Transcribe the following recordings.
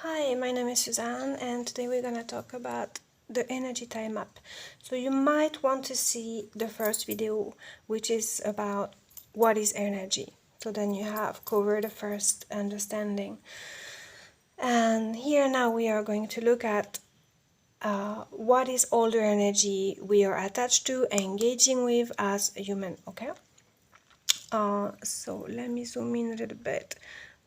Hi, my name is Suzanne, and today we're going to talk about the energy time map. So you might want to see the first video, which is about what is energy. So then you have covered the first understanding. And here now we are going to look at what is all the energy we are attached to, engaging with as a human, okay? So let me zoom in a little bit.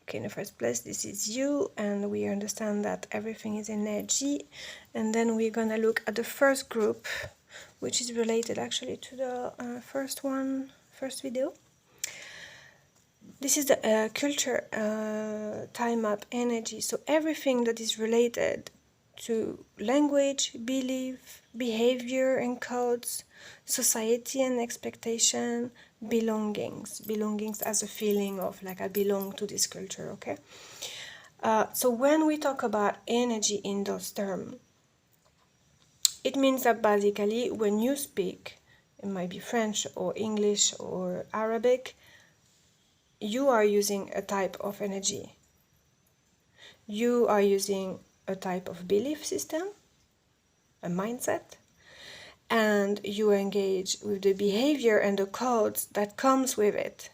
Okay, in the first place, this is you, and we understand that everything is energy. And then we're gonna look at the first group, which is related actually to the first video. This is the culture time map energy. So everything that is related to language, belief, behavior and codes, society and expectation, belongings as a feeling of like I belong to this culture, okay? So when we talk about energy in those terms, it means that basically when you speak, it might be French or English or Arabic, you are using a type of energy. You are using a type of belief system, a mindset, and you engage with the behavior and the codes that comes with it,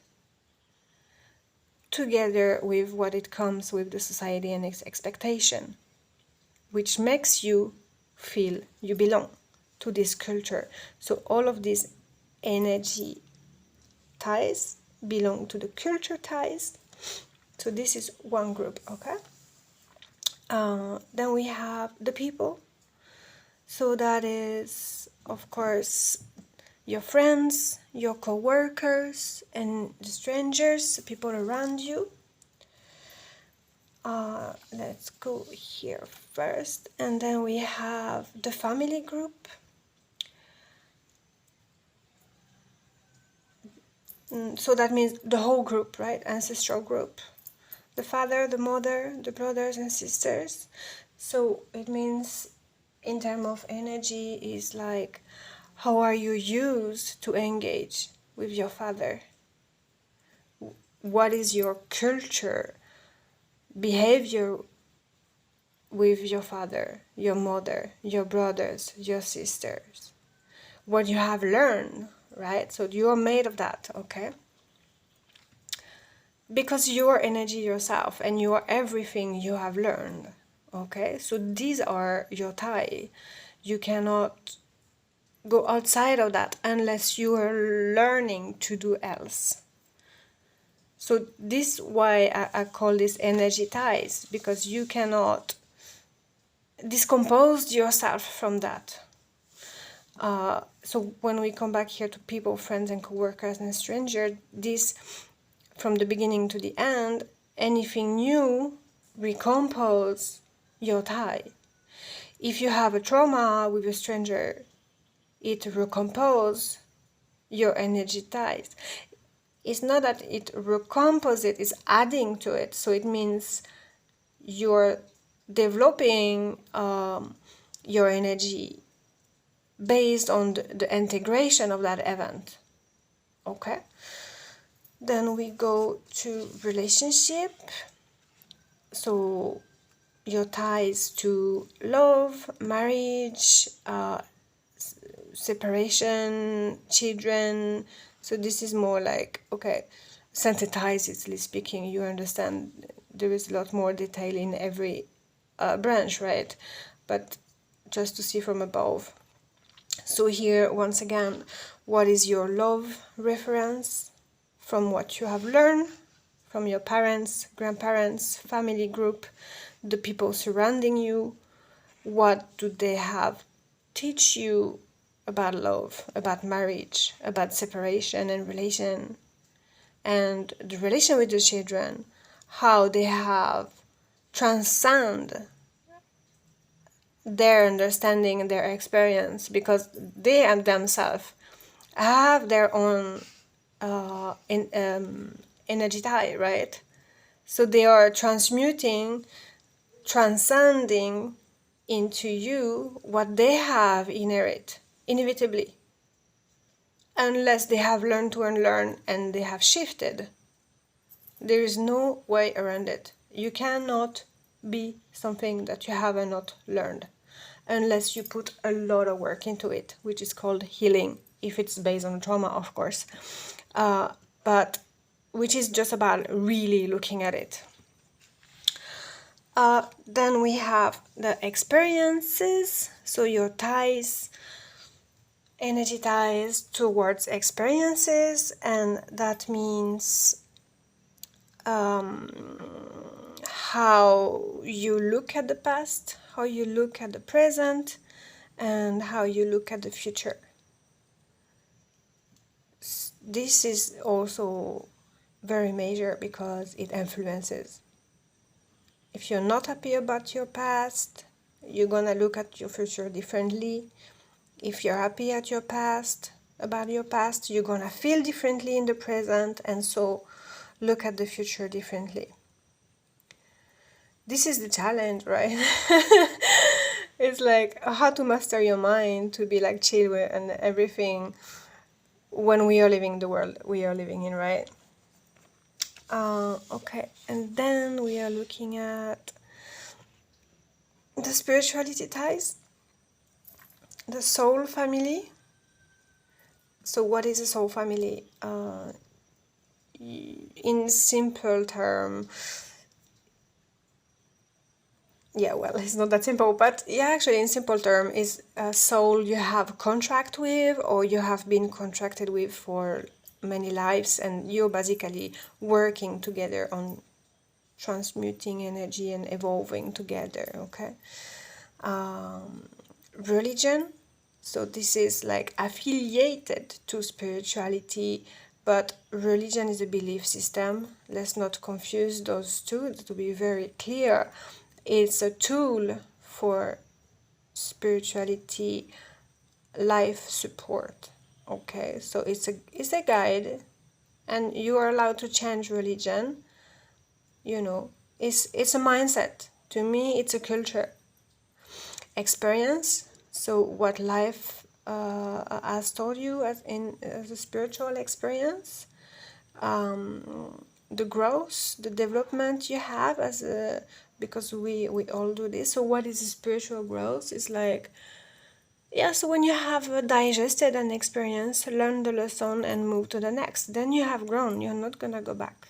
together with what it comes with the society and its expectation, which makes you feel you belong to this culture. So all of these energy ties belong to the culture ties. So this is one group, okay? Then we have the people. So that is, of course, your friends, your co-workers, and the strangers, people around you. Let's go here first. And then we have the family group. So that means the whole group, right? Ancestral group. The father, the mother, the brothers and sisters. So it means in terms of energy is like, how are you used to engage with your father? What is your culture, behavior with your father, your mother, your brothers, your sisters? What you have learned, right? So you are made of that, okay? Because you are energy yourself and you are everything you have learned, okay? So these are your tie. You cannot go outside of that unless you are learning to do else. So this is why I call this energy ties, because you cannot discompose yourself from that. So when we come back here to people, friends and co-workers and strangers, this from the beginning to the end, anything new recompose your tie. If you have a trauma with a stranger, it recompose your energy ties. It's not that it recomposes it, it's adding to it. So it means you're developing your energy based on the integration of that event. Okay? Then we go to relationship. So your ties to love, marriage, separation, children. So this is more like, okay, synthesizedly speaking, you understand there is a lot more detail in every branch, right? But just to see from above. So here, once again, what is your love reference from what you have learned from your parents, grandparents, family group, the people surrounding you? What do they have teach you about love, about marriage, about separation and relation, and the relation with the children, how they have transcend their understanding and their experience, because they and themselves have their own energy tie, right? So they are transmuting, transcending into you what they have inherit, inevitably, unless they have learned to unlearn and they have shifted. There is no way around it. You cannot be something that you have not learned, unless you put a lot of work into it, which is called healing, if it's based on trauma, of course, but which is just about really looking at it. Then we have the experiences, so your ties, energy ties towards experiences, and that means how you look at the past, how you look at the present, and how you look at the future. This is also very major because it influences. If you're not happy about your past, you're gonna look at your future differently. If you're happy at your past, about your past, you're gonna feel differently in the present, and so look at the future differently. This is the challenge, right? It's like how to master your mind to be like chill and everything when we are living the world we are living in, right? Okay, and then we are looking at the spirituality ties, the soul family. So what is a soul family? In simple term, yeah, well, it's not that simple, but yeah, actually in simple term is a soul you have contract with, or you have been contracted with for many lives, and you're basically working together on transmuting energy and evolving together. Okay. Religion, so this is like affiliated to spirituality, but religion is a belief system. Let's not confuse those two, to be very clear. It's a tool for spirituality life support. Okay, so it's a guide, and you are allowed to change religion. You know, it's a mindset. To me, it's a culture. Experience, so what life has taught you as a spiritual experience, the growth, the development you have as a, because we all do this. So what is a spiritual growth? It's like, yeah, so when you have digested an experience, learn the lesson and move to the next, then you have grown, you're not gonna go back.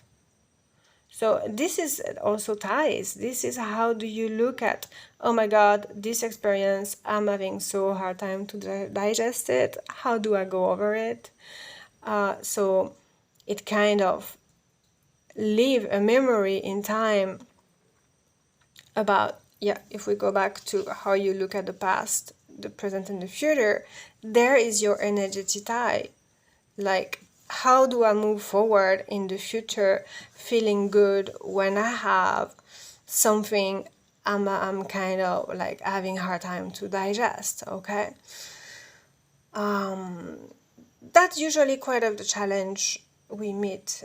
So this is also ties. This is how do you look at, oh my God, this experience, I'm having so hard time to digest it. How do I go over it? So it kind of leave a memory in time about, yeah, if we go back to how you look at the past, the present and the future, there is your energy tie. Like, how do I move forward in the future feeling good when I have something I'm kind of like having a hard time to digest, okay? That's usually quite of the challenge we meet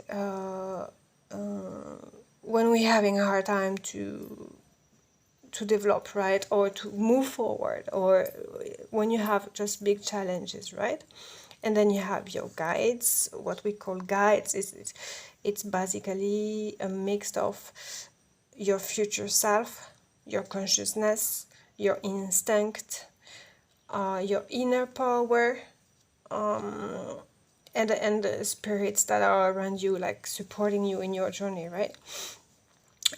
when we're having a hard time to develop, right, or to move forward, or when you have just big challenges, right? And then you have your guides. What we call guides is it's basically a mix of your future self, your consciousness, your instinct, your inner power, and the spirits that are around you, like supporting you in your journey, right?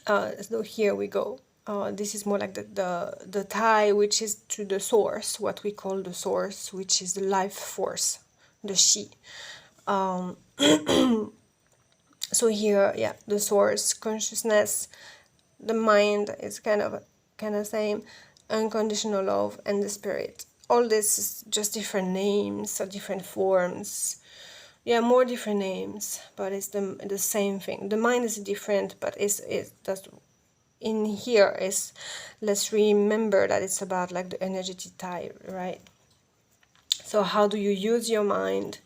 So here we go. This is more like the tie, which is to the source, what we call the source, which is the life force, the she. So here, yeah, the source, consciousness, the mind is kind of same, unconditional love, and the spirit. All this is just different names or different forms. Yeah, more different names, but it's the same thing. The mind is different, but it's that's in here is, let's remember that it's about like the energetic type, right? So how do you use your mind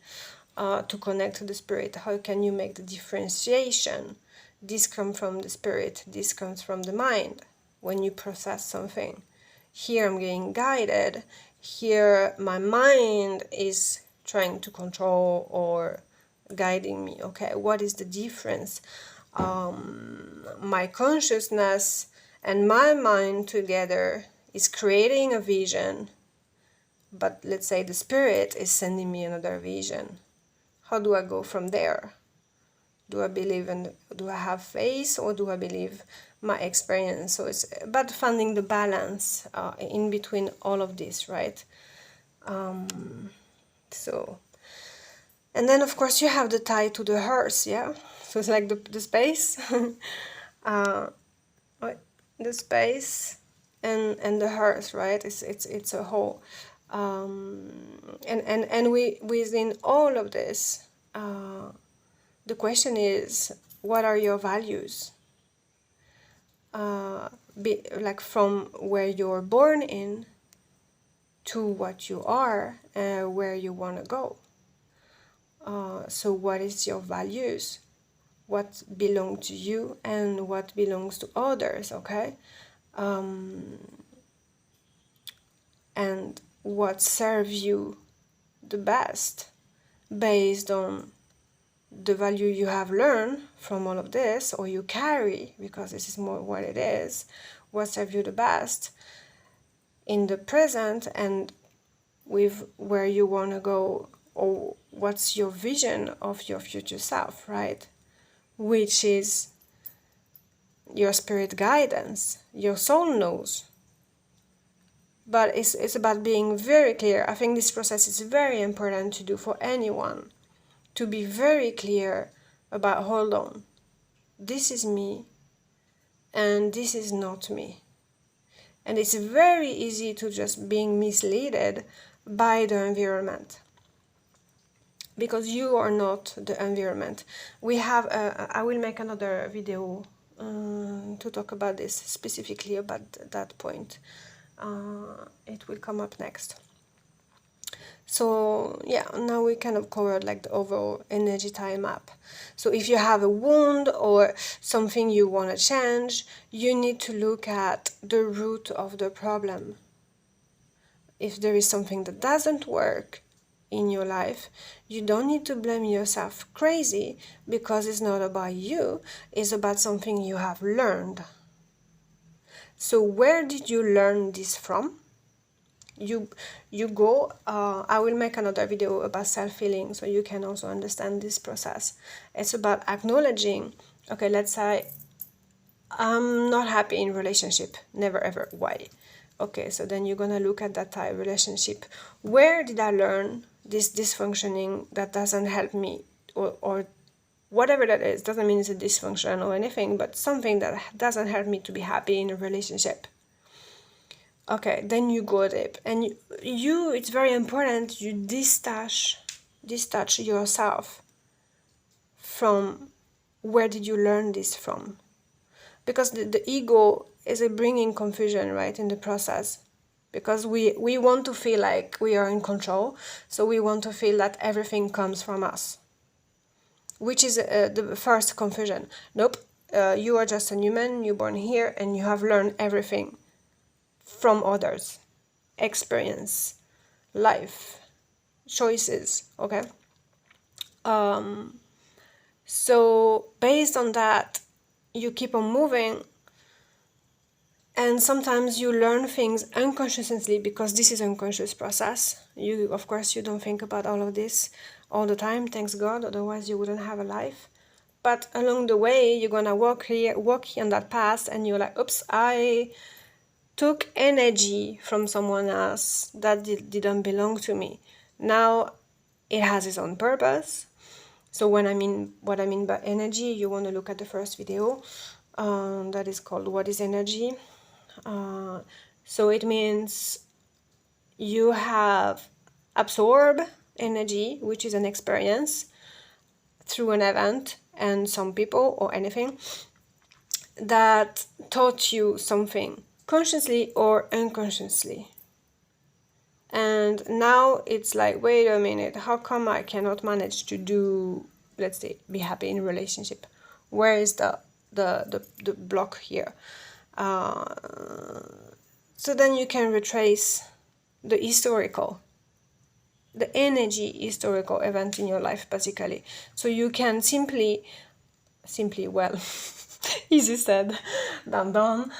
to connect to the spirit? How can you make the differentiation? This comes from the spirit, this comes from the mind when you process something. Here I'm getting guided, here my mind is trying to control or guiding me. Okay, what is the difference? My consciousness and my mind together is creating a vision, but let's say the spirit is sending me another vision. How do I go from there? Do I have faith, or do I believe my experience? So it's about finding the balance in between all of this, right? So, and then of course you have the tie to the hearth, yeah? So it's like the space, the space and the hearth, right? It's a whole. And we, within all of this, the question is, what are your values? Like from where you're born in to what you are, where you want to go. So what is your values? What belongs to you and what belongs to others, okay? And what serves you the best based on the value you have learned from all of this, or you carry, because this is more what it is, what serves you the best in the present and with where you want to go, or what's your vision of your future self, right? Which is your spirit guidance, your soul knows. But it's about being very clear. I think this process is very important to do for anyone, to be very clear about, hold on, this is me and this is not me. And it's very easy to just being misled by the environment, because you are not the environment. We have I will make another video to talk about this, specifically about that point. It will come up next. So yeah, now we kind of covered like the overall energy time map. So if you have a wound or something you want to change, you need to look at the root of the problem. If there is something that doesn't work in your life, you don't need to blame yourself crazy, because it's not about you, it's about something you have learned. So where did you learn this from? You go, I will make another video about self-healing, so you can also understand this process. It's about acknowledging, okay, let's say I'm not happy in relationship, never ever, why? Okay, so then you're gonna look at that type of relationship. Where did I learn this dysfunctioning that doesn't help me, or whatever that is? Doesn't mean it's a dysfunction or anything, but something that doesn't help me to be happy in a relationship. Okay, then you go deep, and you it's very important you detach yourself from where did you learn this from, because the ego is bringing confusion, right, in the process, because we want to feel like we are in control, so we want to feel that everything comes from us, which is the first confusion. Nope, you are just a human, you're born here, and you have learned everything from others, experience, life, choices, okay? So based on that, you keep on moving, and sometimes you learn things unconsciously, because this is an unconscious process. You, of course, you don't think about all of this all the time, thanks God, otherwise you wouldn't have a life. But along the way, you're gonna walk on that path, and you're like, oops, I took energy from someone else that didn't belong to me. Now it has its own purpose. So what I mean by energy, you want to look at the first video that is called What is Energy? So it means you have absorbed energy, which is an experience through an event and some people or anything that taught you something, consciously or unconsciously. And now it's like, wait a minute, how come I cannot manage to do, let's say, be happy in a relationship? Where is the block here? So then you can retrace the energy historical event in your life, basically. So you can simply, well, easy said than done,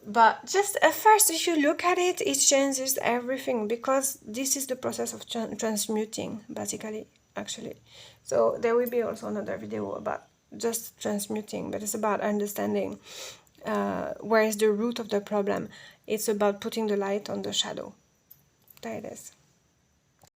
But just at first, if you look at it, it changes everything, because this is the process of transmuting, basically, actually. So there will be also another video about just transmuting, but it's about understanding where is the root of the problem. It's about putting the light on the shadow. There it is.